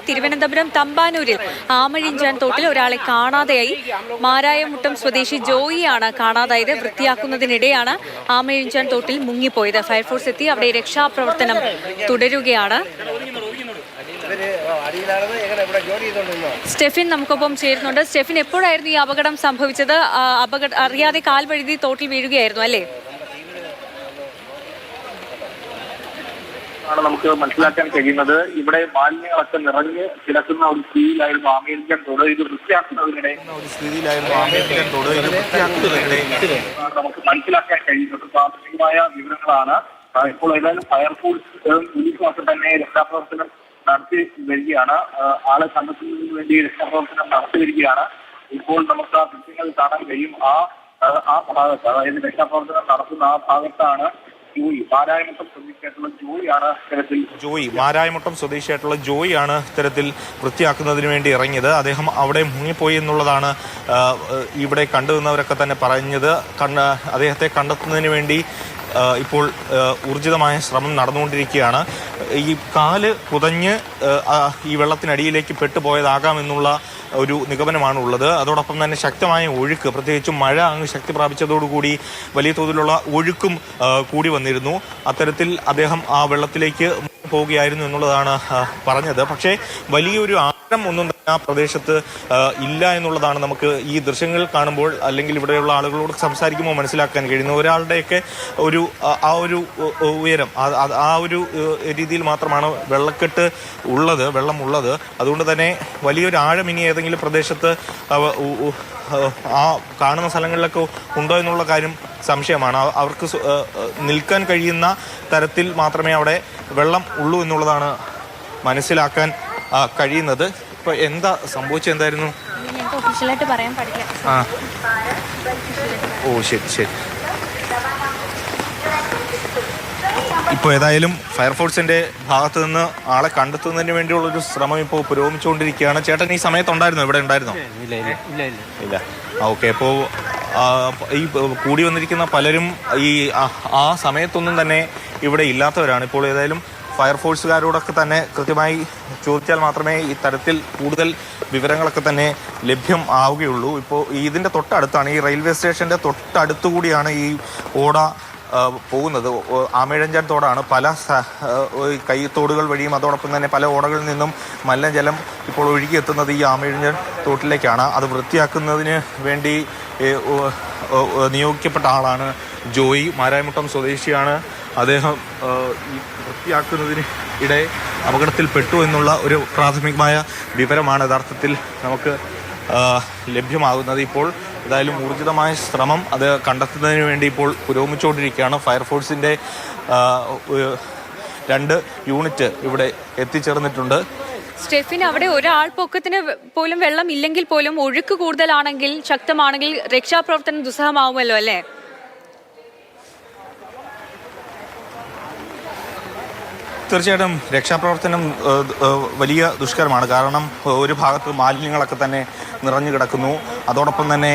തിരുവനന്തപുരം തമ്പാനൂരിൽ ആമഴിഞ്ചാൻ തോട്ടിൽ ഒരാളെ കാണാതെയായി. മാരായമുട്ടം സ്വദേശി ജോയിയാണ് കാണാതായത്. വൃത്തിയാക്കുന്നതിനിടെയാണ് ആമഴിഞ്ചാൻ തോട്ടിൽ മുങ്ങിപ്പോയത്. ഫയർഫോഴ്സ് എത്തി അവിടെ രക്ഷാപ്രവർത്തനം തുടരുകയാണ്. സ്റ്റെഫിൻ നമുക്കൊപ്പം ചേരുന്നുണ്ട്. സ്റ്റെഫിൻ, എപ്പോഴായിരുന്നു ഈ അപകടം സംഭവിച്ചത്? അറിയാതെ കാൽ വഴുതി തോട്ടിൽ വീഴുകയായിരുന്നു അല്ലേ? ആണ് നമുക്ക് മനസ്സിലാക്കാൻ കഴിയുന്നത്. ഇവിടെ മാലിന്യങ്ങളൊക്കെ നിറഞ്ഞ് കിടക്കുന്ന ഒരു സ്ഥിതിയിലായിരുന്നു ആമയിഞ്ചാൻ തോട്. ഇത് വൃത്തിയാക്കുന്നതിനിടെ നമുക്ക് മനസ്സിലാക്കാൻ കഴിയുന്നത്. പ്രാഥമികമായ വിവരങ്ങളാണ്. ഇപ്പോൾ ഏതായാലും ഫയർഫോഴ്സ് പോലീസും ഒക്കെ തന്നെ രക്ഷാപ്രവർത്തനം നടത്തി വരികയാണ്. ആളെ കണ്ടെത്തുന്നതിന് വേണ്ടി രക്ഷാപ്രവർത്തനം നടത്തി വരികയാണ്. ഇപ്പോൾ നമുക്ക് ആ ദൃശ്യങ്ങൾ കാണാൻ കഴിയും. ആ ഭാഗത്ത്, അതായത് രക്ഷാപ്രവർത്തനം നടത്തുന്ന ആ ഭാഗത്താണ് മാരായമുട്ടം സ്വദേശിയായിട്ടുള്ള ജോയിയാണ് ഇത്തരത്തിൽ വൃത്തിയാക്കുന്നതിന് വേണ്ടി ഇറങ്ങിയത്. അദ്ദേഹം അവിടെ മുങ്ങിപ്പോയി എന്നുള്ളതാണ് ഇവിടെ കണ്ടുനിന്നവരൊക്കെ തന്നെ പറഞ്ഞത്. അദ്ദേഹത്തെ കണ്ടെത്തുന്നതിന് വേണ്ടി ഇപ്പോൾ ഊർജിതമായ ശ്രമം നടന്നുകൊണ്ടിരിക്കുകയാണ്. ഈ കാല് പുതഞ്ഞ് ഈ വെള്ളത്തിനടിയിലേക്ക് പെട്ടുപോയതാകാമെന്നുള്ള ഒരു നിഗമനമാണ് ഉള്ളത്. അതോടൊപ്പം തന്നെ ശക്തമായ ഒഴുക്ക്, പ്രത്യേകിച്ചും മഴ അങ്ങ് ശക്തി പ്രാപിച്ചതോടുകൂടി വലിയ തോതിലുള്ള ഒഴുക്കും കൂടി വന്നിരുന്നു. അത്തരത്തിൽ അദ്ദേഹം ആ വെള്ളത്തിലേക്ക് പോവുകയായിരുന്നു എന്നുള്ളതാണ് പറഞ്ഞത്. പക്ഷേ വലിയൊരു ആഴം ഒന്നും തന്നെ ആ പ്രദേശത്ത് ഇല്ല എന്നുള്ളതാണ് നമുക്ക് ഈ ദൃശ്യങ്ങൾ കാണുമ്പോൾ അല്ലെങ്കിൽ ഇവിടെയുള്ള ആളുകളോട് സംസാരിക്കുമ്പോൾ മനസ്സിലാക്കാൻ കഴിയുന്നു. ഒരാളുടെയൊക്കെ ആ ഒരു ഉയരം, ആ ഒരു രീതിയിൽ മാത്രമാണ് വെള്ളക്കെട്ട് ഉള്ളത്, വെള്ളമുള്ളത്. അതുകൊണ്ട് തന്നെ വലിയൊരു ആഴം ഇനി ഏതെങ്കിലും പ്രദേശത്ത് ആ കാണുന്ന സ്ഥലങ്ങളിലൊക്കെ ഉണ്ടോ എന്നുള്ള കാര്യം സംശയമാണ്. അവർക്ക് നിൽക്കാൻ കഴിയുന്ന തരത്തിൽ മാത്രമേ അവിടെ വെള്ളം ഉള്ളൂ എന്നുള്ളതാണ് മനസ്സിലാക്കാൻ കഴിയുന്നത്. ഇപ്പൊ എന്താ സംഭവിച്ചെന്തായിരുന്നു? ഓ ശരി. ഇപ്പോൾ ഏതായാലും ഫയർഫോഴ്സിന്റെ ഭാഗത്തു നിന്ന് ആളെ കണ്ടെത്തുന്നതിന് വേണ്ടിയുള്ളൊരു ശ്രമം ഇപ്പോൾ പുരോഗമിച്ചുകൊണ്ടിരിക്കുകയാണ്. ചേട്ടൻ ഈ സമയത്തുണ്ടായിരുന്നോ? ഇവിടെ ഉണ്ടായിരുന്നോ? ഇല്ല. ഓക്കെ. അപ്പോൾ ഈ കൂടി വന്നിരിക്കുന്ന പലരും ആ സമയത്തൊന്നും തന്നെ ഇവിടെ ഇല്ലാത്തവരാണ്. ഇപ്പോൾ ഏതായാലും ഫയർഫോഴ്സുകാരോടൊക്കെ തന്നെ കൃത്യമായി ചോദിച്ചാൽ മാത്രമേ ഈ തരത്തിൽ കൂടുതൽ വിവരങ്ങളൊക്കെ തന്നെ ലഭ്യം ആവുകയുള്ളൂ. ഇപ്പോൾ ഇതിൻ്റെ തൊട്ടടുത്താണ്, ഈ റെയിൽവേ സ്റ്റേഷൻ്റെ തൊട്ടടുത്തുകൂടിയാണ് ഈ ഓട പോകുന്നത്. ആമയിഴഞ്ചാൻ തോടാണ്. പല കൈത്തോടുകൾ വഴിയും അതോടൊപ്പം തന്നെ പല ഓടകളിൽ നിന്നും മലിനജലം ഇപ്പോൾ ഒഴുകിയെത്തുന്നത് ഈ ആമയിഴഞ്ചാൻ തോട്ടിലേക്കാണ്. അത് വൃത്തിയാക്കുന്നതിന് വേണ്ടി നിയോഗിക്കപ്പെട്ട ആളാണ് ജോയി. മാരായമുട്ടം സ്വദേശിയാണ്. അദ്ദേഹം ഈ വൃത്തിയാക്കുന്നതിന് ഇടെ അപകടത്തിൽപ്പെട്ടു എന്നുള്ള ഒരു പ്രാഥമികമായ വിവരമാണ് യഥാർത്ഥത്തിൽ നമുക്ക് ലഭ്യമാകുന്നത്. ഇപ്പോൾ ഏതായാലും ഊർജിതമായ ശ്രമം അത് കണ്ടെത്തുന്നതിന് വേണ്ടി ഇപ്പോൾ പുരോഗമിച്ചുകൊണ്ടിരിക്കുകയാണ്. ഫയർഫോഴ്സിൻ്റെ 2 യൂണിറ്റ് ഇവിടെ എത്തിച്ചേർന്നിട്ടുണ്ട്. സ്റ്റെഫിൻ, അവിടെ ഒരാൾ പൊക്കത്തിന് പോലും വെള്ളം ഇല്ലെങ്കിൽ പോലും ഒഴുക്ക് കൂടുതലാണെങ്കിൽ, ശക്തമാണെങ്കിൽ രക്ഷാപ്രവർത്തനം ദുസ്സഹമാവുമല്ലോ അല്ലേ? തീർച്ചയായിട്ടും രക്ഷാപ്രവർത്തനം വലിയ ദുഷ്കരമാണ്. കാരണം ഒരു ഭാഗത്ത് മാലിന്യങ്ങളൊക്കെ തന്നെ നിറഞ്ഞു കിടക്കുന്നു. അതോടൊപ്പം തന്നെ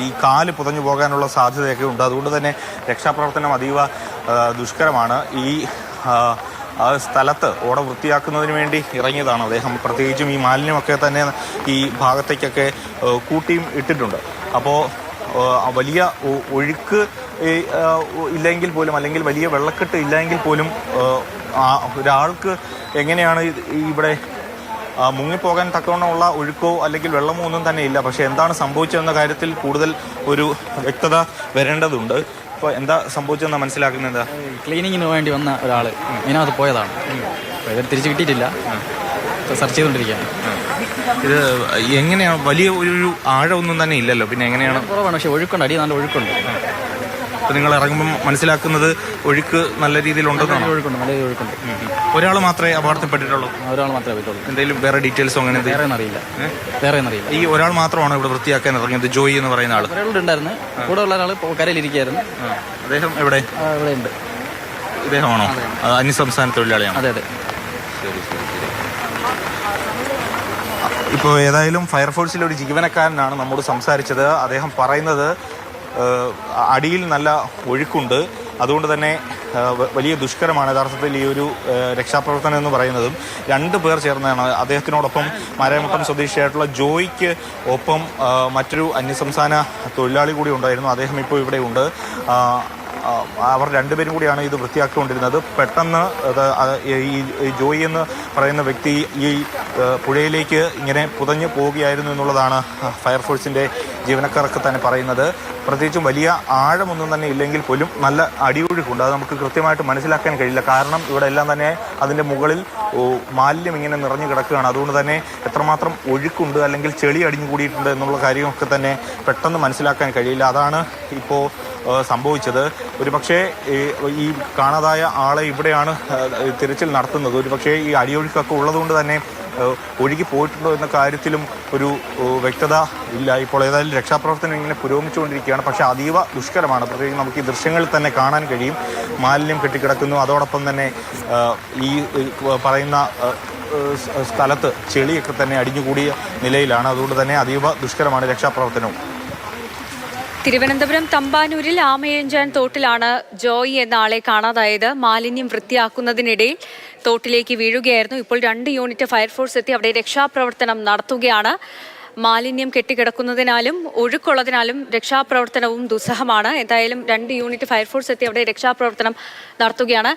ഈ കാല് പുതഞ്ഞു പോകാനുള്ള സാധ്യതയൊക്കെ ഉണ്ട്. അതുകൊണ്ട് തന്നെ രക്ഷാപ്രവർത്തനം അതീവ ദുഷ്കരമാണ്. ഈ സ്ഥലത്ത് ഓട വൃത്തിയാക്കുന്നതിന് വേണ്ടി ഇറങ്ങിയതാണ് അദ്ദേഹം. പ്രത്യേകിച്ചും ഈ മാലിന്യമൊക്കെ തന്നെ ഈ ഭാഗത്തേക്കൊക്കെ കൂട്ടിയും ഇട്ടിട്ടുണ്ട്. അപ്പോൾ വലിയ ഒഴുക്ക് ഇല്ലെങ്കിൽ പോലും, അല്ലെങ്കിൽ വലിയ വെള്ളക്കെട്ട് ഇല്ലെങ്കിൽ പോലും ഒരാൾക്ക് എങ്ങനെയാണ് ഇവിടെ മുങ്ങിപ്പോകാൻ തക്കവണ്ണമുള്ള ഒഴുക്കോ അല്ലെങ്കിൽ വെള്ളമോ ഒന്നും തന്നെ ഇല്ല. പക്ഷേ എന്താണ് സംഭവിച്ചതെന്ന കാര്യത്തിൽ കൂടുതൽ ഒരു വ്യക്തത വരേണ്ടതുണ്ട്. ഇപ്പോൾ എന്താ സംഭവിച്ചതെന്നാണ് മനസ്സിലാക്കുന്നത്? ക്ലീനിങ്ങിന് വേണ്ടി വന്ന ഒരാൾ ഇതിനകത്ത് പോയതാണ്. ഇവർ തിരിച്ചു കിട്ടിയിട്ടില്ല, സെർച്ച് ചെയ്തുകൊണ്ടിരിക്കുകയാണ്. ഇത് എങ്ങനെയാണ്? വലിയ ഒരു ആഴമൊന്നും തന്നെ ഇല്ലല്ലോ, പിന്നെ എങ്ങനെയാണ്? കുറവാണ്, പക്ഷേ ഒഴുക്കുണ്ട്, അടി നല്ല ഒഴുക്കുണ്ട്. അപ്പോൾ നിങ്ങൾ ഇറങ്ങുമ്പം മനസ്സിലാക്കുന്നത് ഒഴുക്ക് നല്ല രീതിയിലുണ്ടെന്നാണ്? ഒഴുക്കുണ്ട്, നല്ല ഒഴുക്കുണ്ട്. ഒരാൾ മാത്രമേ അപകടത്തിൽപ്പെട്ടിട്ടുള്ളൂ? ഒരാൾ മാത്രമേ പറ്റുള്ളൂ. എന്തെങ്കിലും വേറെ ഡീറ്റെയിൽസോ അങ്ങനെ? വേറെ അറിയില്ല. ഈ ഒരാൾ മാത്രമാണ് ഇവിടെ വൃത്തിയാക്കാൻ ഇറങ്ങിയത്, ജോയി എന്ന് പറയുന്ന ആൾ? ഒരാളുണ്ടായിരുന്നു, കൂടെ ഉള്ള ഒരാൾ കരയിലിരിക്കുകയായിരുന്നു. അദ്ദേഹം ഇവിടെ ഉണ്ട്. ഇദ്ദേഹമാണോ? അന്യസംസ്ഥാന തൊഴിലാളിയാണ്? അതെ. ശരി. ഇപ്പോൾ ഏതായാലും ഫയർഫോഴ്സിലെ ഒരു ജീവനക്കാരനാണ് നമ്മോട് സംസാരിച്ചത്. അദ്ദേഹം പറയുന്നത് അടിയിൽ നല്ല ഒഴുക്കുണ്ട്. അതുകൊണ്ട് തന്നെ വലിയ ദുഷ്കരമാണ് യഥാർത്ഥത്തിൽ ഈ ഒരു രക്ഷാപ്രവർത്തനം എന്ന് പറയുന്നതും. 2 പേർ ചേർന്നാണ് അദ്ദേഹത്തിനോടൊപ്പം മരമുട്ടം സ്വദേശിയായിട്ടുള്ള ജോയിക്ക് ഒപ്പം മറ്റൊരു അന്യസംസ്ഥാന തൊഴിലാളി കൂടി ഉണ്ടായിരുന്നു. അദ്ദേഹം ഇപ്പോൾ ഇവിടെ ഉണ്ട്. അവർ 2 പേരും കൂടിയാണ് ഇത് വൃത്തിയാക്കിക്കൊണ്ടിരുന്നത്. പെട്ടെന്ന് ഈ ജോയി എന്ന് പറയുന്ന വ്യക്തി ഈ പുഴയിലേക്ക് ഇങ്ങനെ പുതഞ്ഞു പോവുകയായിരുന്നു എന്നുള്ളതാണ് ഫയർഫോഴ്സിൻ്റെ ജീവനക്കാർക്ക് തന്നെ പറയുന്നത്. പ്രത്യേകിച്ചും വലിയ ആഴമൊന്നും തന്നെ ഇല്ലെങ്കിൽ പോലും നല്ല അടിയൊഴുക്കുണ്ട്. അത് നമുക്ക് കൃത്യമായിട്ട് മനസ്സിലാക്കാൻ കഴിയില്ല. കാരണം ഇവിടെ എല്ലാം തന്നെ അതിൻ്റെ മുകളിൽ മാലിന്യം ഇങ്ങനെ നിറഞ്ഞു കിടക്കുകയാണ്. അതുകൊണ്ട് തന്നെ എത്രമാത്രം ഒഴുക്കുണ്ട് അല്ലെങ്കിൽ ചെളി അടിഞ്ഞു കൂടിയിട്ടുണ്ട് എന്നുള്ള കാര്യമൊക്കെ തന്നെ പെട്ടെന്ന് മനസ്സിലാക്കാൻ കഴിയില്ല. അതാണ് ഇപ്പോൾ സംഭവിച്ചത്. ഒരുപക്ഷെ ഈ കാണാതായ ആളെ ഇവിടെയാണ് തിരച്ചിൽ നടത്തുന്നത്. ഒരുപക്ഷെ ഈ അടിയൊഴുക്കൊക്കെ ഉള്ളതുകൊണ്ട് തന്നെ ഒഴുകി പോയിട്ടുണ്ടോ എന്ന കാര്യത്തിലും ഒരു വ്യക്തത ഇല്ല. ഇപ്പോൾ ഏതായാലും രക്ഷാപ്രവർത്തനം ഇങ്ങനെ പുരോഗമിച്ചുകൊണ്ടിരിക്കുകയാണ്. പക്ഷേ അതീവ ദുഷ്കരമാണ്. പ്രത്യേകിച്ച് നമുക്ക് ഈ ദൃശ്യങ്ങളിൽ തന്നെ കാണാൻ കഴിയും. മാലിന്യം കെട്ടിക്കിടക്കുന്നു. അതോടൊപ്പം തന്നെ ഈ പറയുന്ന സ്ഥലത്ത് ചെളിയൊക്കെ തന്നെ അടിഞ്ഞുകൂടിയ നിലയിലാണ്. അതുകൊണ്ട് തന്നെ അതീവ ദുഷ്കരമാണ് രക്ഷാപ്രവർത്തനവും. തിരുവനന്തപുരം തമ്പാനൂരിൽ ആമയഞ്ചാൻ തോട്ടിലാണ് ജോയി എന്ന ആളെ കാണാതായത്. മാലിന്യം വൃത്തിയാക്കുന്നതിനിടയിൽ തോട്ടിലേക്ക് വീഴുകയായിരുന്നു. ഇപ്പോൾ 2 യൂണിറ്റ് ഫയർഫോഴ്സ് എത്തി അവിടെ രക്ഷാപ്രവർത്തനം നടത്തുകയാണ്. മാലിന്യം കെട്ടിക്കിടക്കുന്നതിനാലും ഒഴുക്കുള്ളതിനാലും രക്ഷാപ്രവർത്തനവും ദുസ്സഹമാണ്. എന്തായാലും 2 യൂണിറ്റ് ഫയർഫോഴ്സ് എത്തി അവിടെ രക്ഷാപ്രവർത്തനം നടത്തുകയാണ്.